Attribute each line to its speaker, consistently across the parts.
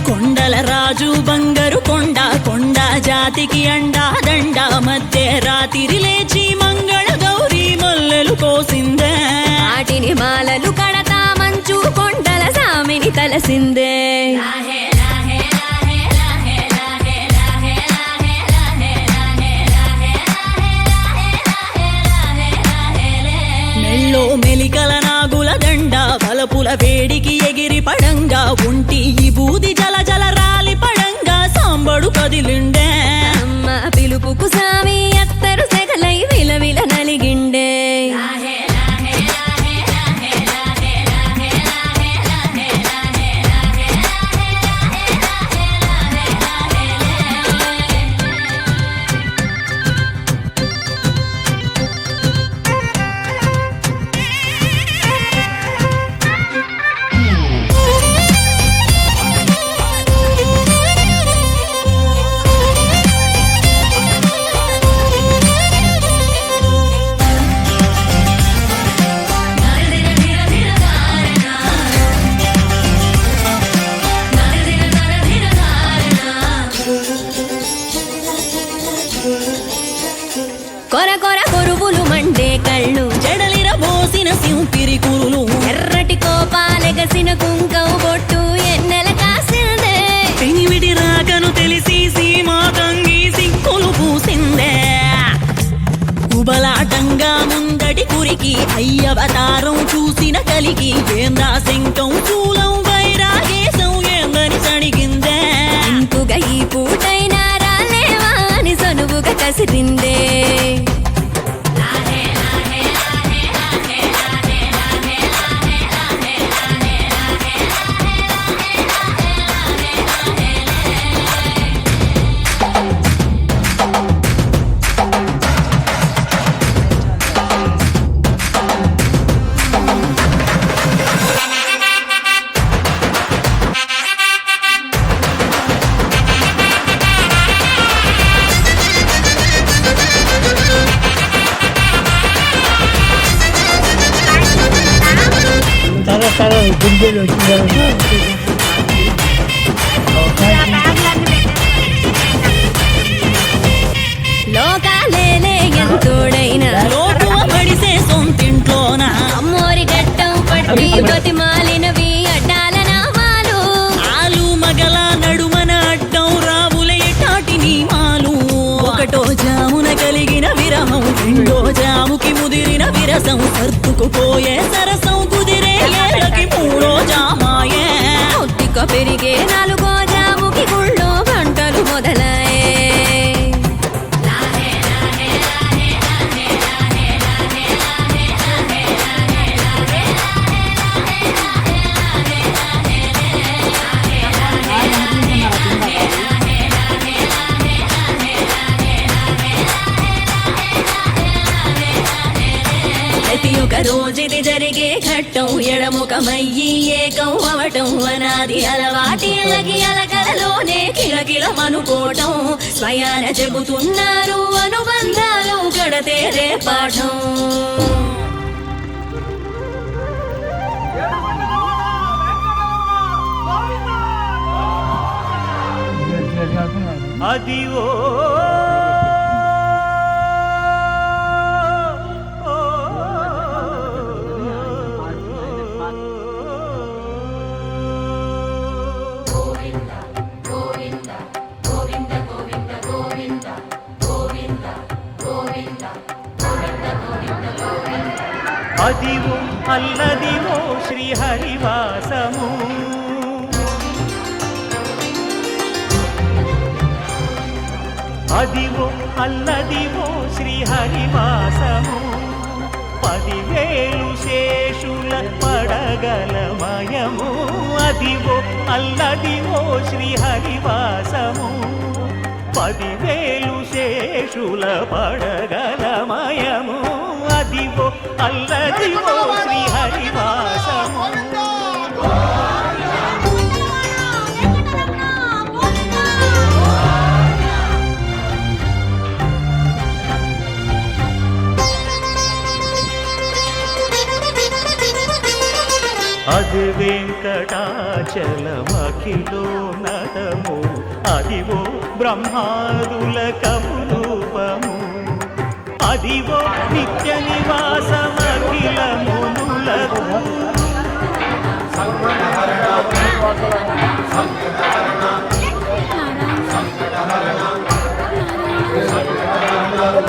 Speaker 1: కొండల రాజు బంగారు కొండ కొండ జాతికి అండా దండ మధ్య రాత్రి లేచి మంగళ గౌరీ మల్లెలు కోసిందే
Speaker 2: వాటిని మాలలు కడతా మంచు కొండల సామిని తలసిందే
Speaker 1: మెళ్ళో మెలికల నాగుల దండ బలపుల వేడికి ఎగిరి పడంగా ఉంటి ఈ బూది జల జల రాలి పడంగా సాంబడు కదిలిండే
Speaker 2: అమ్మ పిలుపుకు సామి అత్తరు సెగలై విలవిల నలిగిండే కొర కొర కొరువులు మండే కళ్ళు
Speaker 1: జడలిర మోసిన సింపిరి కురులు
Speaker 2: ఎర్రటి కోపాలెగసిన కుంకం బొట్టు ఎన్నెల కాసిందే
Speaker 1: పెనివిడి రాకను తెలిసి సీమా తంగి సిక్కులు పూసిందే కుబలాటంగా ముందటి కురికి అయ్యవతారం చూసిన కలిగి ఏందా శంకం చూలం వైరాగేశం ఏందని సణిగిందే
Speaker 2: ఇంకుగా ఈ పూటైనా రాలేవా అని సనువుగా కసిరిందే లోకాలేలే ఎంతోడైనా
Speaker 1: లోకువ పడిసే సొంతింట్లోన
Speaker 2: అమ్మోరి గట్టం పట్టి బతిమాలినవి అడ్డాల నామాలు
Speaker 1: ఆలు మగల నడుమన అడ్డం రావులే టాటి నీమాలు ఒకటో జామున కలిగిన విరహం రెండో జాముకి ముదిరిన విరసం సర్దుకుపోయే సరసం కుదిరే ఏళ్ళకి మూడో జామాయే
Speaker 2: ఒత్తిక పెరిగే నాలుగో జాముకి గుళ్ళో గంటలు మొదలాయే
Speaker 1: ప్రతి ఒక్క రోజుది జరిగే ఘట్టం ఎడముఖమయ్యి ఏకం అవటం అనాది అలవాటిళ్ళకి అలకలలోనే కిలకిలమనుకోవటం స్వయాన చెబుతున్నారు అనుబంధాలు గడతేరే పాఠం
Speaker 3: అదివో అదివో అల్లదివో శ్రీహరివాసము అదివో అల్లదివో శ్రీహరివాసము 10,000 శేషుల పడగలమయము అదివో అల్లదివో శ్రీహరివాసము 10,000 శేషుల పరమేశుల పడగలమయము అదివో అల్లదివో శ్రీహరివాసము అది వెంకటాచలమఖిలో నదము అదివో బ్రహ్మాదుల కపురూపము అదివో నిత్య నివాసమఖిల మునులకు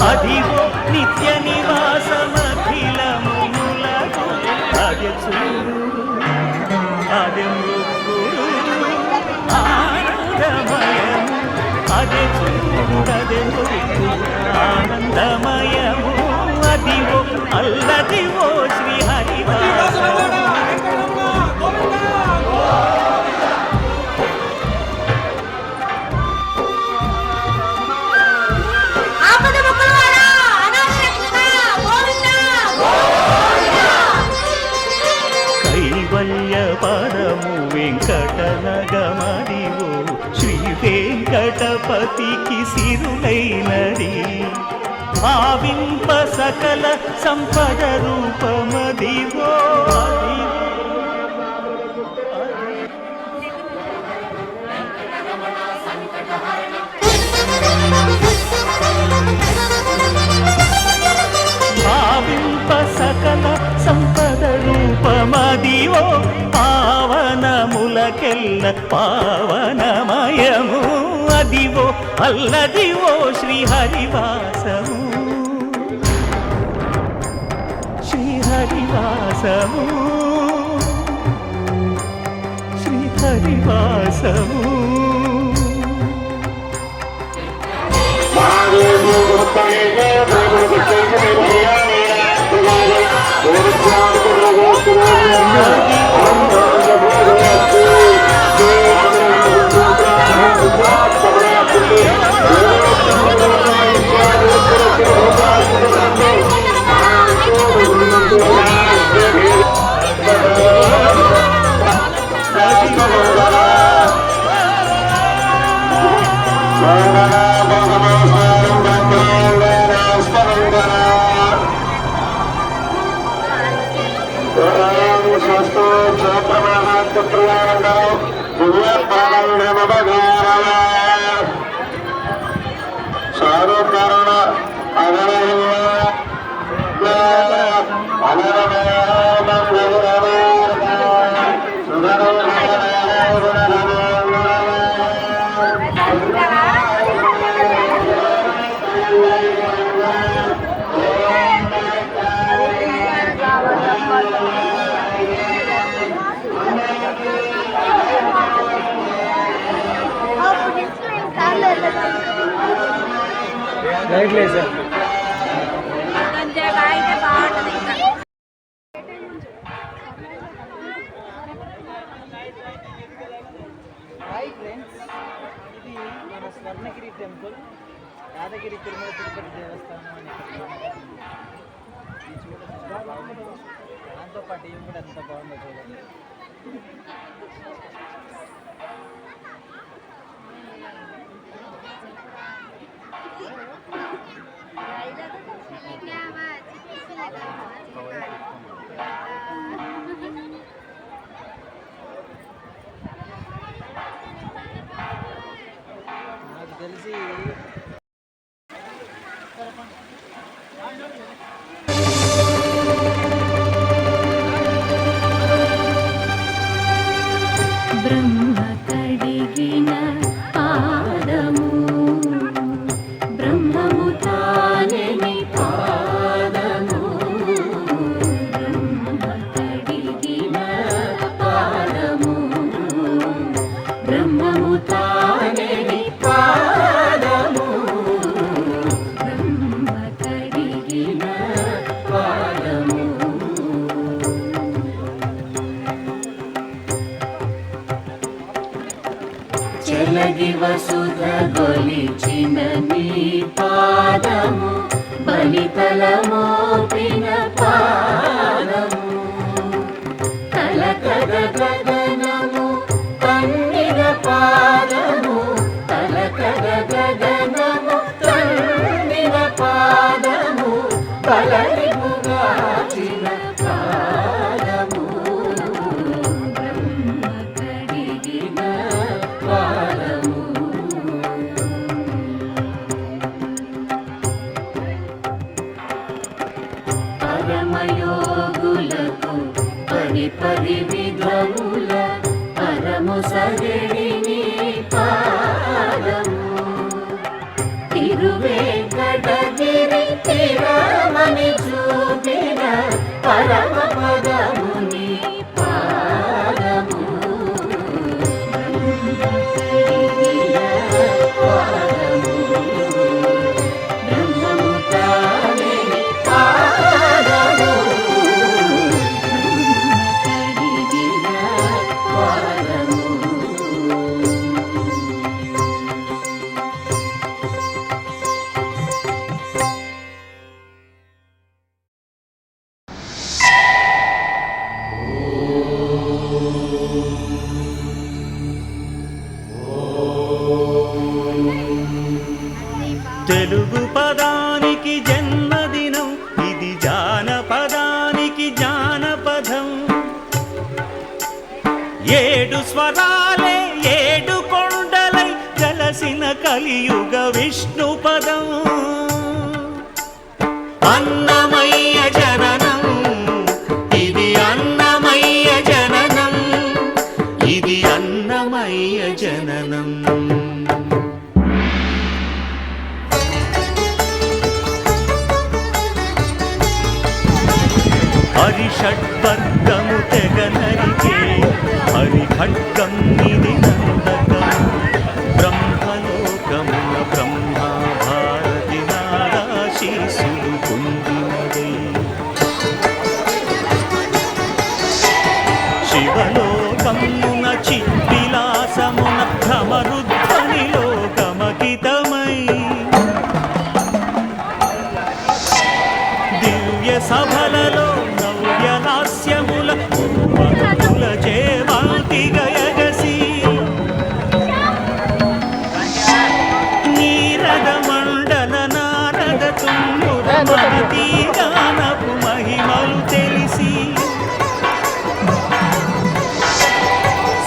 Speaker 3: అదివో నిత్య నివాసమఖిల మునులకు అది చూడు అది మృక్కుడు ఆనందమయము అది చూడది మృక్కుడు ఆనందమయము అదివో అల్లదివో శ్రీహరివాసము కైవల్య పరము వెంకటనగమదివో శ్రీ వెంకటపతికి సిరులైనది భావింప సకల సంపద రూపమదివో భావింప సకల సంపద రూపమదివో పావనములకెల్ల పావనమయము అదివో అల్లదివో శ్రీహరివాసము శ్రీహరివాసము శ్రీహరివాసము
Speaker 4: రైట్ లేదు సార్ హాయ్ ఫ్రెండ్స్, ఇది మన స్వర్ణగిరి టెంపుల్, యాదగిరి తిరుమల తిరుపతి దేవస్థానం అని చూడండి. దాంతోపాటు ఏం కూడా ఎంత బాగుందో చూడండి. నాకు తెలిసి
Speaker 2: బ్రహ్మ కడిగిన పాదము బ్రహ్మము తానెని పాదము బ్రహ్మ కడిగిన పాదము బ్రహ్మము తానెని పాదము సుధ గొలిచిన నీ పాదము బలితల మోపిన పాదము తలకద గగనము తన్నిన పాదము తలకద గగనము తన్నిన పాదము బలరిముగాచిన పాదము బ్రహ్మ కడిగిన పాదము పరమయోగులకు పరి విధముల పరము సగడిని పాదము తిరువేంకటగిరి తిరమని చూపిన పరమ పదముని పాదము బ్రహ్మ కడిగిన పాదము బ్రహ్మము తానే పాదము కడిగిన పాదము
Speaker 3: తెలుగు పదానికి జన్మదినం ఇది జానపదానికి జానపదం ఏడు స్వరాలే ఏడు కొండలై కలసిన కలియుగ విష్ణు పదం అన్నమయ్య జననం ఇది అన్నమయ్య జననం ఇది అన్నమయ్య జననం హరిషడ్వర్గము తెగ నరికే హరిఖడ్గం ఇది నందకం బ్రహ్మలోకమున బ్రహ్మ భారతి నారాశీసులు పొందినదే శివలోకమున చిద్విలాసమున భ్రమరుధ్వనిలో గమకితమై దివ్య సభలలో నవ్యలాస్యముల భక్తుల చేవాంతి గయగసి నీరద మండల నారద తుంగుర మహతీ గానపు మహిమలు తెలిసి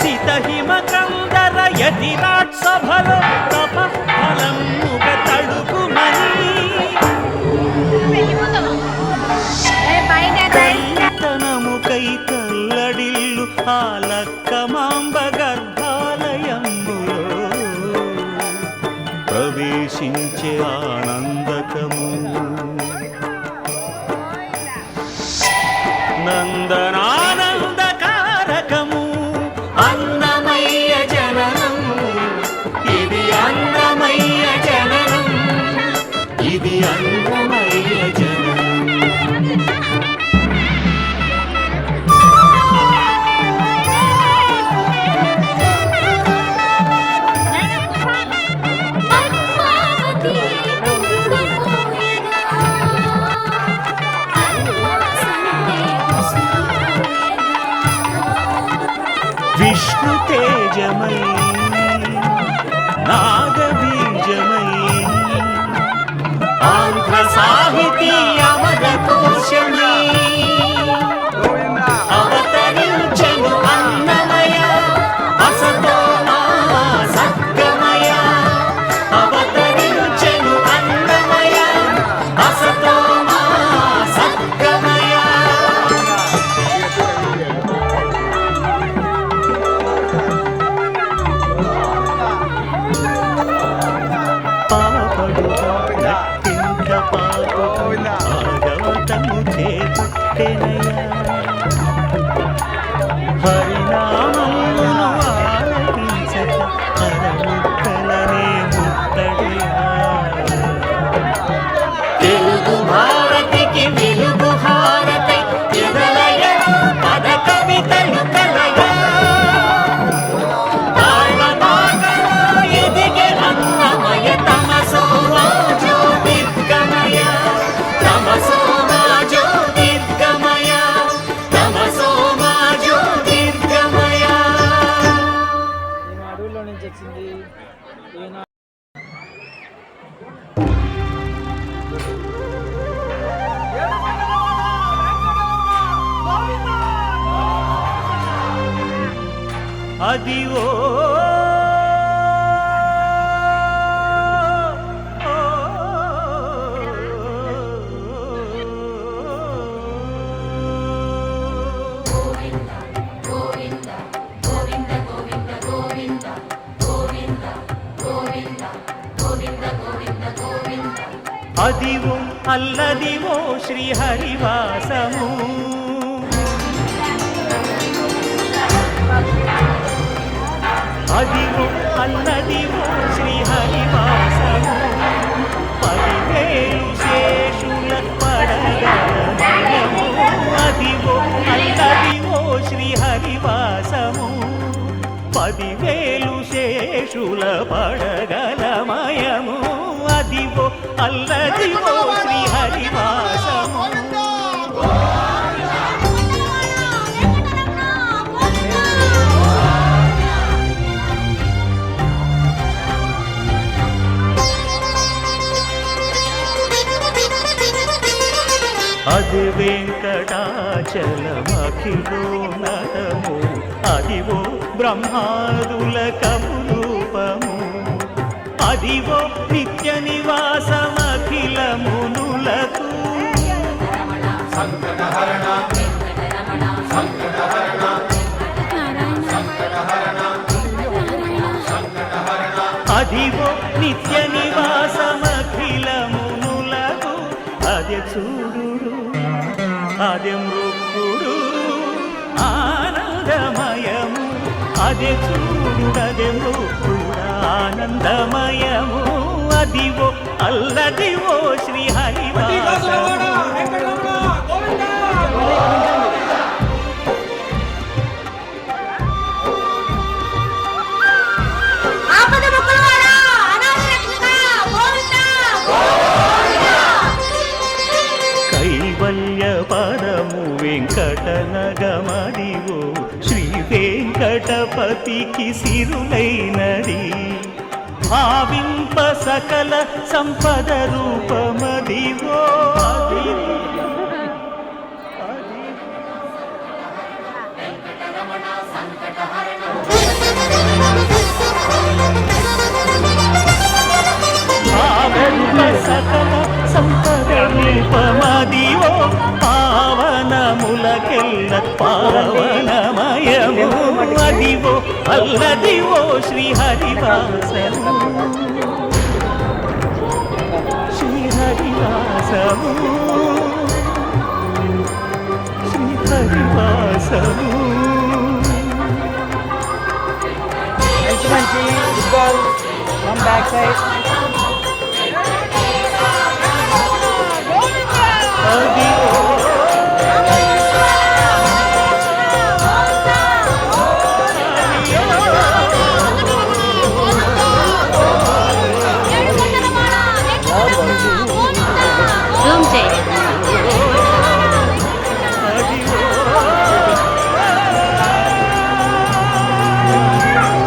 Speaker 3: సితహిమ కందర యతిరాట్ సభలో తప ఫలముగ తడుకుమని తనముకై తల్లడిల్లు ఆలక్కమాంబ గర్భాలయంబులో ప్రవేశించే ఆనందకము నందనానందకారకము అన్నమయ్య జననం ఇది అన్నమయ్య జననం ఇది అన్నమయ్య జననం విష్ణు తేజమై నాగబీజమై ఆంధ్ర సాహితీ అమరకోశమై అవతరించెను అన్నమయ అసతో మా సద్గమయ అవతరించెను అన్నమయ అసతో మా సద్గమయ పాపడు నట్టింట పాప భాగవతము చేత అదివో అదివో అల్లదివో శ్రీహరివాసము అదివో అల్లదివో శ్రీహరివాసము 10,000 శేషుల పడగలమయము అదివో అల్లదివో శ్రీహరివాసము 10,000 శేషుల పడగలమయము అదివో అల్లదివో శ్రీహరివాసము అది వెంకటాచలమఖిలోనరము అదివో బ్రహ్మాదుల కపురూపము అదివో నిత్య నివాసమఖిల మునులకు అదివో నిత్య నివాసమఖిల మునులకు అదే చూడు అదే మృక్కుడు ఆనందమయము అదే చూడు అదే మృక్కుడు ఆనందమయము అదివో అల్లదివో శ్రీహరివాసము కైవల్య పరము వెంకటనగమదివో శ్రీ వెంకటపతికి సిరులైనది భావింప సకల సంపద రూపమదివో భావింప సకల సంపద రూపమదివో పావనములకెల్ల పావనమయము అదివో అల్లదివో శ్రీహరివాసము శ్రీహరివాసము శ్రీహరివాసము
Speaker 4: మంచి ఫుట్బాల్ ఫ్రమ్ బ్యాక్ సైడ్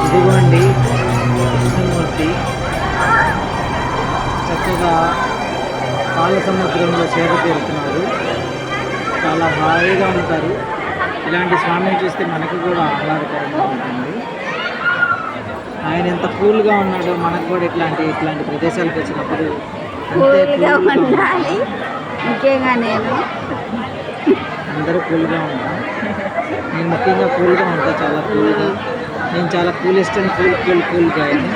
Speaker 4: ఇదిగోండి కృష్ణమూర్తి చక్కగా పాల సముద్రంలో సేద తీరుతున్నారు. చాలా హాయిగా ఉంటారు. ఇలాంటి స్వామిని చూస్తే మనకు కూడా ఆహ్లాదకరంగా ఉంటుంది. ఆయన ఎంత కూల్గా ఉన్నాడో మనకు కూడా ఇట్లాంటి ప్రదేశాలకు వచ్చినప్పుడు
Speaker 5: కూల్గా ఉండాలి. ముఖ్యంగా
Speaker 4: అందరూ కూల్గా ఉంటాం. నేను ముఖ్యంగా కూల్గా ఉంటాను, చాలా కూల్గా. నేను చాలా కూలెస్ట్ అండ్ కూల్ గాయని.